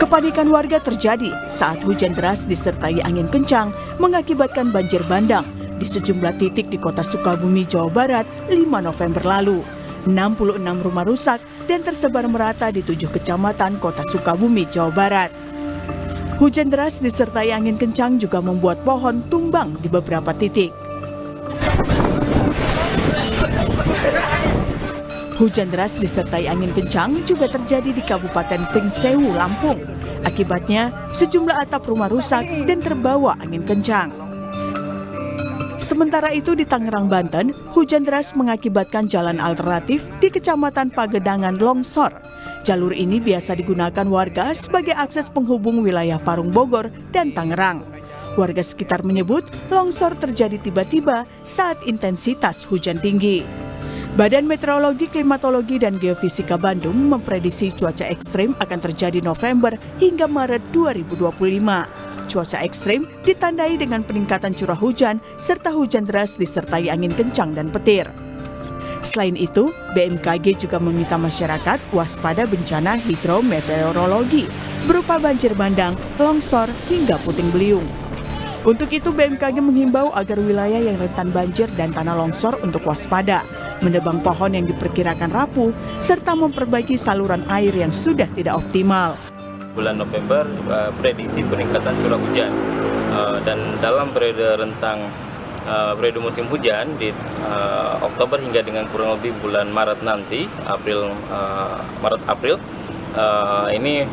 Kepanikan warga terjadi saat hujan deras disertai angin kencang mengakibatkan banjir bandang di sejumlah titik di kota Sukabumi, Jawa Barat 5 November lalu. 66 rumah rusak dan tersebar merata di 7 kecamatan kota Sukabumi, Jawa Barat. Hujan deras disertai angin kencang juga membuat pohon tumbang di beberapa titik. Hujan deras disertai angin kencang juga terjadi di Kabupaten Pringsewu, Lampung. Akibatnya, sejumlah atap rumah rusak dan terbawa angin kencang. Sementara itu di Tangerang, Banten, hujan deras mengakibatkan jalan alternatif di Kecamatan Pagedangan longsor. Jalur ini biasa digunakan warga sebagai akses penghubung wilayah Parung Bogor dan Tangerang. Warga sekitar menyebut longsor terjadi tiba-tiba saat intensitas hujan tinggi. Badan Meteorologi, Klimatologi, dan Geofisika Bandung memprediksi cuaca ekstrim akan terjadi November hingga Maret 2025. Cuaca ekstrim ditandai dengan peningkatan curah hujan serta hujan deras disertai angin kencang dan petir. Selain itu, BMKG juga meminta masyarakat waspada bencana hidrometeorologi berupa banjir bandang, longsor, hingga puting beliung. Untuk itu, BMKG menghimbau agar wilayah yang rentan banjir dan tanah longsor untuk waspada, menebang pohon yang diperkirakan rapuh, serta memperbaiki saluran air yang sudah tidak optimal. Bulan November prediksi peningkatan curah hujan dan dalam periode rentang periode musim hujan di Oktober hingga dengan kurang lebih bulan Maret nanti, Maret-April ini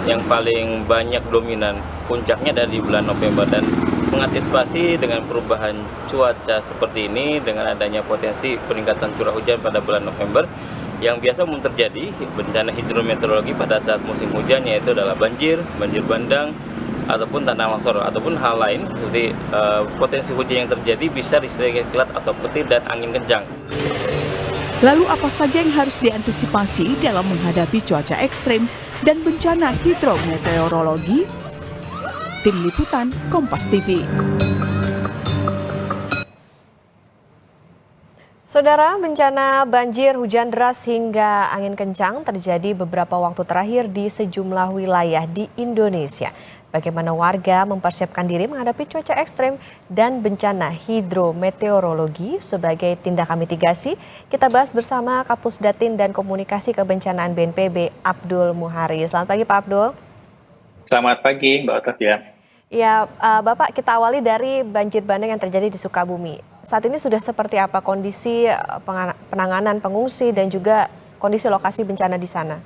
yang paling banyak dominan puncaknya dari bulan November. Dan mengantisipasi dengan perubahan cuaca seperti ini dengan adanya potensi peningkatan curah hujan pada bulan November yang biasa umum terjadi bencana hidrometeorologi pada saat musim hujan, yaitu adalah banjir bandang, ataupun tanah longsor, ataupun hal lain seperti potensi hujan yang terjadi bisa disertai kilat atau petir dan angin kencang. Lalu apa saja yang harus diantisipasi dalam menghadapi cuaca ekstrim dan bencana hidrometeorologi? Tim Liputan Kompas TV. Saudara, bencana banjir, hujan deras hingga angin kencang terjadi beberapa waktu terakhir di sejumlah wilayah di Indonesia. Bagaimana warga mempersiapkan diri menghadapi cuaca ekstrem dan bencana hidrometeorologi sebagai tindakan mitigasi? Kita bahas bersama Kapus Datin dan Komunikasi Kebencanaan BNPB, Abdul Muhari. Selamat pagi, Pak Abdul. Selamat pagi, Mbak Otavia. Ya, Bapak, kita awali dari banjir bandang yang terjadi di Sukabumi. Saat ini sudah seperti apa kondisi penanganan pengungsi dan juga kondisi lokasi bencana di sana?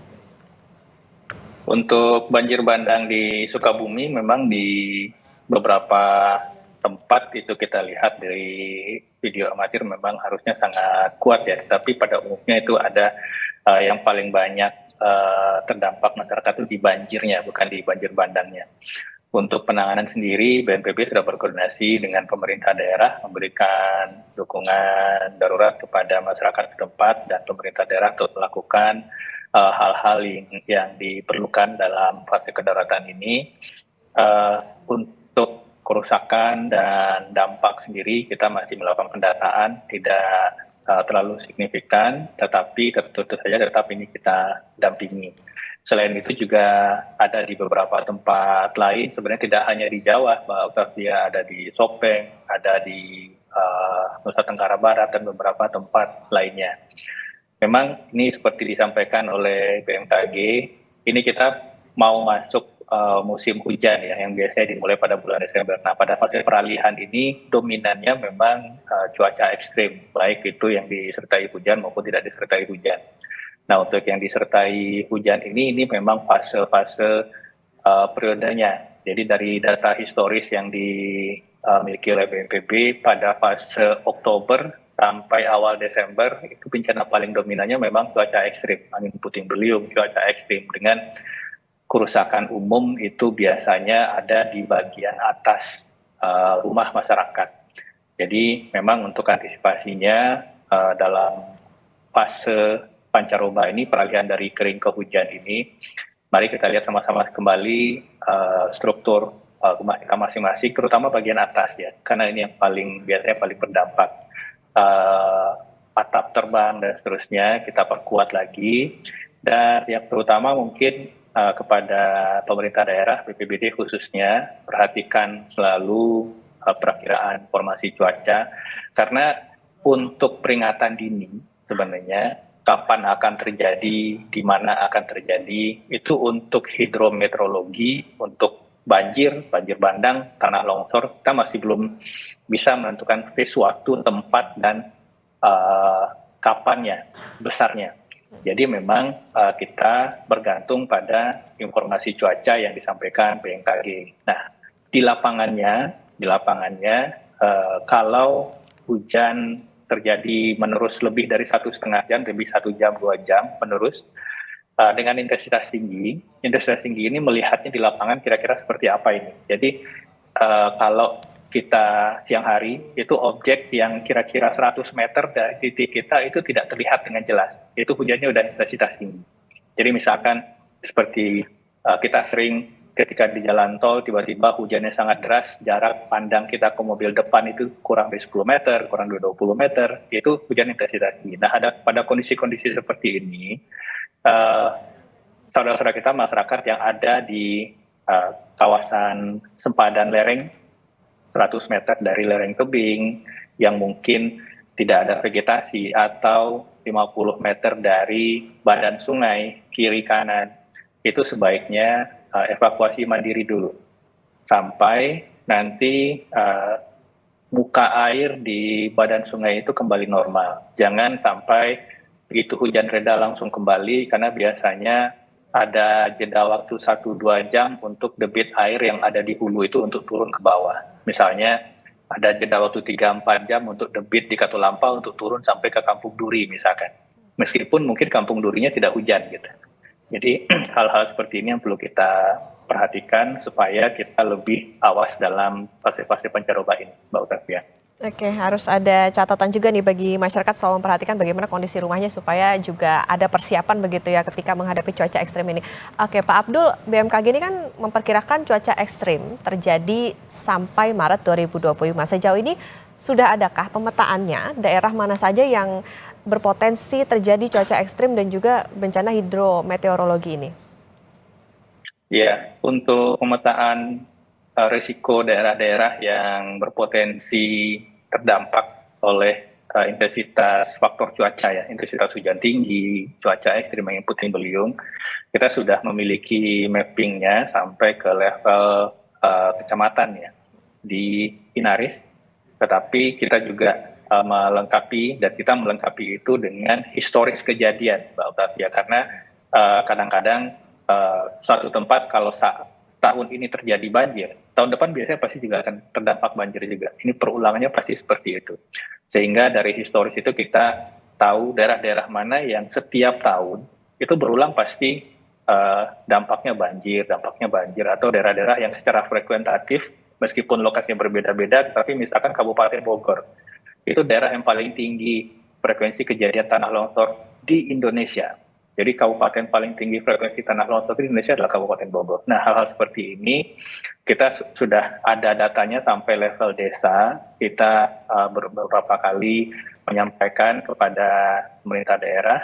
Untuk banjir bandang di Sukabumi memang di beberapa tempat itu kita lihat dari video amatir memang harusnya sangat kuat ya. Tapi pada umumnya itu ada yang paling banyak terdampak masyarakat itu di banjirnya, bukan di banjir bandangnya. Untuk penanganan sendiri, BNPB sudah berkoordinasi dengan pemerintah daerah memberikan dukungan darurat kepada masyarakat setempat dan pemerintah daerah untuk melakukan hal-hal yang diperlukan dalam fase kedaruratan ini. Untuk kerusakan dan dampak sendiri kita masih melakukan pendataan, tidak terlalu signifikan, tetapi tentu saja tetap ini kita dampingi. Selain itu juga ada di beberapa tempat lain, sebenarnya tidak hanya di Jawa, Mbak Otavia, ada di Sopeng, ada di Nusa Tenggara Barat, dan beberapa tempat lainnya. Memang ini seperti disampaikan oleh BMKG, ini kita mau masuk musim hujan ya, yang biasanya dimulai pada bulan Desember. Nah, pada fase peralihan ini dominannya memang cuaca ekstrim, baik itu yang disertai hujan maupun tidak disertai hujan. Nah, untuk yang disertai hujan ini memang fase-fase periodenya. Jadi dari data historis yang dimiliki oleh BNPB pada fase Oktober sampai awal Desember, itu bencana paling dominannya memang cuaca ekstrim, angin puting beliung, cuaca ekstrim dengan kerusakan umum itu biasanya ada di bagian atas rumah masyarakat. Jadi memang untuk antisipasinya dalam fase pancaroba ini, peralihan dari kering ke hujan ini, mari kita lihat sama-sama kembali struktur rumah kita masing-masing, terutama bagian atas ya, karena ini yang biasanya paling berdampak. Atap terbang dan seterusnya kita perkuat lagi, dan yang terutama mungkin kepada pemerintah daerah, BPBD khususnya, perhatikan selalu perakiraan informasi cuaca, karena untuk peringatan dini sebenarnya kapan akan terjadi, di mana akan terjadi, itu untuk hidrometeorologi, untuk banjir bandang, tanah longsor, kita masih belum bisa menentukan waktu, tempat, dan kapannya, besarnya. Jadi memang kita bergantung pada informasi cuaca yang disampaikan BMKG. Nah, di lapangannya kalau hujan terjadi menerus lebih dari 1,5 jam, lebih 1 jam, 2 jam menerus dengan intensitas tinggi ini melihatnya di lapangan kira-kira seperti apa ini. Jadi kalau kita siang hari itu objek yang kira-kira 100 meter dari titik kita itu tidak terlihat dengan jelas. Itu hujannya udah intensitas tinggi. Jadi misalkan seperti kita sering ketika di jalan tol tiba-tiba hujannya sangat deras, jarak pandang kita ke mobil depan itu kurang dari 10 meter, kurang dari 20 meter, itu hujan intensitas tinggi. Nah, pada kondisi-kondisi seperti ini, saudara-saudara kita masyarakat yang ada di kawasan sempadan lereng 100 meter dari lereng tebing yang mungkin tidak ada vegetasi atau 50 meter dari badan sungai kiri kanan, itu sebaiknya evakuasi mandiri dulu sampai nanti muka air di badan sungai itu kembali normal. Jangan sampai begitu hujan reda langsung kembali, karena biasanya ada jeda waktu 1-2 jam untuk debit air yang ada di hulu itu untuk turun ke bawah. Misalnya ada jeda waktu 3-4 jam untuk debit di Katulampa untuk turun sampai ke Kampung Duri misalkan. Meskipun mungkin Kampung Durinya tidak hujan gitu. Jadi hal-hal seperti ini yang perlu kita perhatikan supaya kita lebih awas dalam fase-fase pancaroba ini, Mbak Octavia. Oke, harus ada catatan juga nih bagi masyarakat soal memperhatikan bagaimana kondisi rumahnya supaya juga ada persiapan begitu ya ketika menghadapi cuaca ekstrim ini. Oke, Pak Abdul, BMKG ini kan memperkirakan cuaca ekstrim terjadi sampai Maret 2025. Sejauh ini sudah adakah pemetaannya daerah mana saja yang berpotensi terjadi cuaca ekstrim dan juga bencana hidrometeorologi ini? Ya, untuk pemetaan risiko daerah-daerah yang berpotensi terdampak oleh intensitas faktor cuaca ya, intensitas hujan tinggi, cuaca ekstrim angin puting beliung, kita sudah memiliki mappingnya sampai ke level kecamatan ya di Inaris, tetapi kita juga melengkapi itu dengan historis kejadian, Mbak Octavia, karena kadang-kadang suatu tempat kalau tahun ini terjadi banjir, tahun depan biasanya pasti juga akan terdampak banjir juga. Ini perulangannya pasti seperti itu. Sehingga dari historis itu kita tahu daerah-daerah mana yang setiap tahun itu berulang pasti dampaknya banjir, atau daerah-daerah yang secara frekuentatif, meskipun lokasinya berbeda-beda, tapi misalkan Kabupaten Bogor, itu daerah yang paling tinggi frekuensi kejadian tanah longsor di Indonesia. Jadi kabupaten paling tinggi frekuensi tanah longsor di Indonesia adalah Kabupaten Bogor. Nah, hal-hal seperti ini kita sudah ada datanya sampai level desa. Kita beberapa kali menyampaikan kepada pemerintah daerah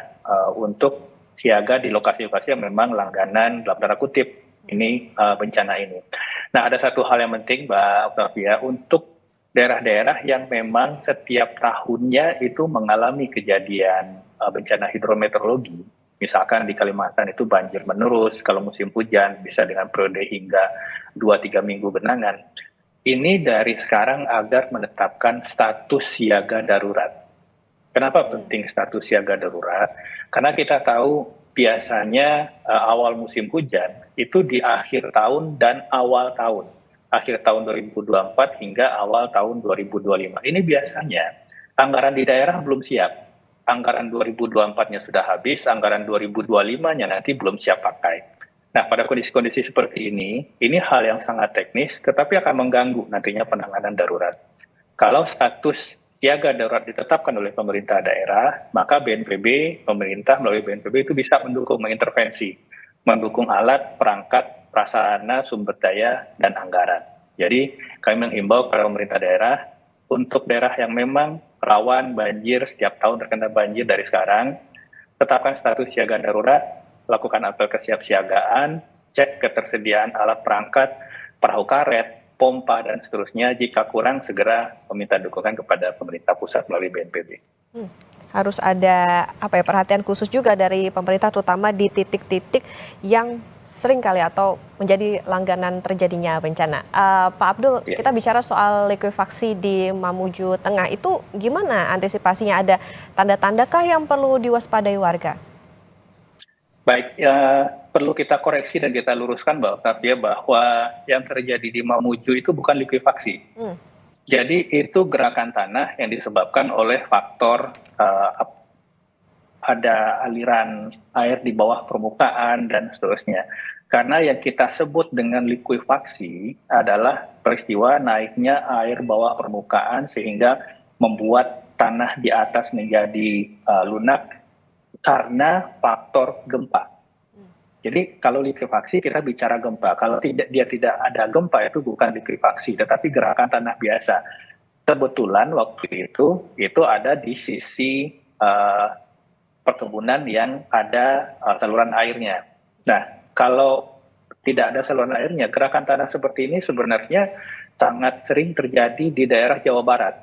untuk siaga di lokasi-lokasi yang memang langganan dalam tanda kutip ini bencana ini. Nah, ada satu hal yang penting, Mbak Octavia, untuk daerah-daerah yang memang setiap tahunnya itu mengalami kejadian bencana hidrometeorologi. Misalkan di Kalimantan itu banjir menerus, kalau musim hujan bisa dengan periode hingga 2-3 minggu genangan. Ini dari sekarang agar menetapkan status siaga darurat. Kenapa penting status siaga darurat? Karena kita tahu biasanya awal musim hujan itu di akhir tahun dan awal tahun. Akhir tahun 2024 hingga awal tahun 2025. Ini biasanya anggaran di daerah belum siap. Anggaran 2024-nya sudah habis, anggaran 2025-nya nanti belum siap pakai. Nah, pada kondisi-kondisi seperti ini hal yang sangat teknis, tetapi akan mengganggu nantinya penanganan darurat. Kalau status siaga darurat ditetapkan oleh pemerintah daerah, maka BNPB, pemerintah melalui BNPB itu bisa mengintervensi, mendukung alat, perangkat, prasarana, sumber daya, dan anggaran. Jadi, kami menghimbau kepada pemerintah daerah, untuk daerah yang memang rawan banjir, setiap tahun terkena banjir dari sekarang, tetapkan status siaga darurat, lakukan apel kesiapsiagaan, cek ketersediaan alat perangkat, perahu karet, pompa, dan seterusnya. Jika kurang, segera meminta dukungan kepada pemerintah pusat melalui BNPB. Harus ada perhatian khusus juga dari pemerintah, terutama di titik-titik yang sering kali atau menjadi langganan terjadinya bencana. Pak Abdul, kita bicara soal likuifaksi di Mamuju Tengah, itu gimana antisipasinya? Ada tanda-tandakah yang perlu diwaspadai warga? Baik, perlu kita koreksi dan kita luruskan bahwa yang terjadi di Mamuju itu bukan likuifaksi. Jadi itu gerakan tanah yang disebabkan oleh faktor ada aliran air di bawah permukaan dan seterusnya. Karena yang kita sebut dengan likuifaksi adalah peristiwa naiknya air bawah permukaan sehingga membuat tanah di atas menjadi lunak karena faktor gempa. Jadi kalau likuifaksi kita bicara gempa, kalau dia tidak ada gempa itu bukan likuifaksi, tetapi gerakan tanah biasa. Kebetulan waktu itu ada di sisi perkebunan yang ada saluran airnya. Nah, kalau tidak ada saluran airnya, gerakan tanah seperti ini sebenarnya sangat sering terjadi di daerah Jawa Barat,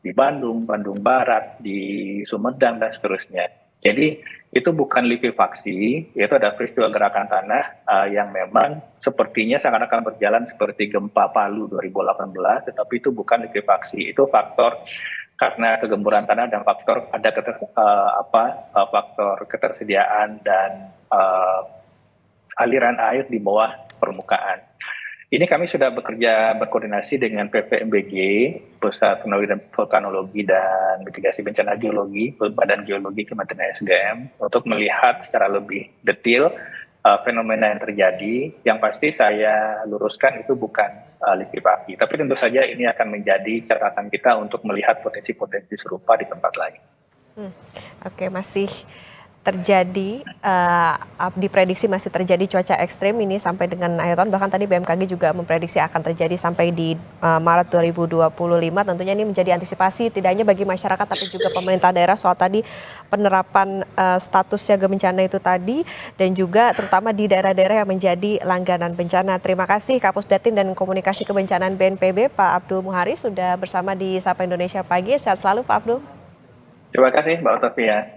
di Bandung, Bandung Barat, di Sumedang, dan seterusnya. Jadi itu bukan likuifaksi, itu ada peristiwa gerakan tanah yang memang sepertinya seakan-akan berjalan seperti gempa Palu 2018, tetapi itu bukan likuifaksi, itu faktor karena kegemburan tanah dan faktor ada faktor ketersediaan dan aliran air di bawah permukaan. Ini kami sudah berkoordinasi dengan PVMBG, Pusat Penelitian Vulkanologi dan Mitigasi Bencana Geologi, Badan Geologi Kementerian SDM, untuk melihat secara lebih detail fenomena yang terjadi. Yang pasti saya luruskan itu bukan likuifaksi, tapi tentu saja ini akan menjadi catatan kita untuk melihat potensi-potensi serupa di tempat lain. Oke, masih terjadi, diprediksi masih terjadi cuaca ekstrim ini sampai dengan akhir tahun, bahkan tadi BMKG juga memprediksi akan terjadi sampai di Maret 2025. Tentunya ini menjadi antisipasi tidak hanya bagi masyarakat tapi juga pemerintah daerah soal tadi penerapan status siaga bencana itu tadi, dan juga terutama di daerah-daerah yang menjadi langganan bencana. Terima kasih Kapus Datin dan Komunikasi Kebencanaan BNPB Pak Abdul Muhari sudah bersama di Sapa Indonesia Pagi. Sehat selalu Pak Abdul. Terima kasih Mbak Otavia.